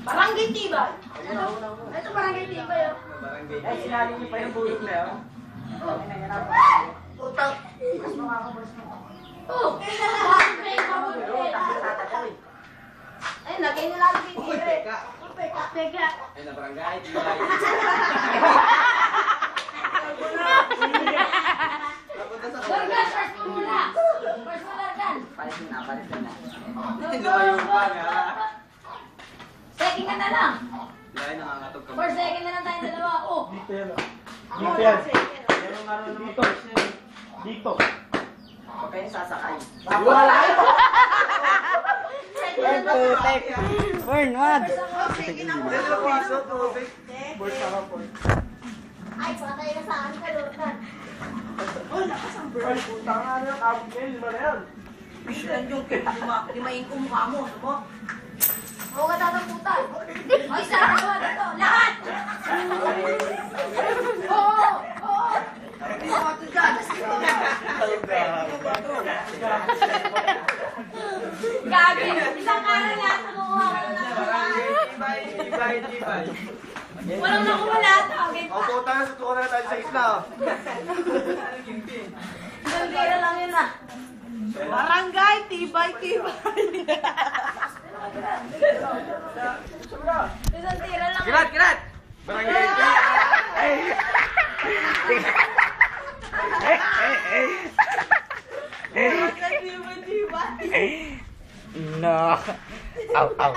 Barangay Tibay. Ito Barangay Tibay. Ay, sinali niyo pa yung bulog na yun. Utang. Oh! Ay, lagay nyo lang yung Uy, teka. Teka. Ay, na barangay. Tibay. Largan, first mo muna. First mo largan. Palis na, palis na. Lumayo pa nga. Second ka na lang. Dahil nangangatog ka. For second na lang tayong dalawa. Oh. Dito yan. Dito yan. Meron nga rin dito. Dito. Huwag kayong sasakay. Wala! Second na lang. Burn, what? Piso, tubig. Board para po. Ay, patay na saan ka, Lordan. Ay, puta nga na yung kabig niya. Lima na yan. Yan yung lima yung kumukha mo. Ano mo? Oo ka tataputan. Ay, sa dalawa dito. Lahat! Oo! Oo! Gabi! Isang kanan lahat na kukuha ka na Tibay. Walang nakuha lahat. O, puta na. Sutukan na tayo sa isla. Isang kira lang yun ah. Barangay, tibay. Isang tira lang. Kirat! Barangay. No. Ow.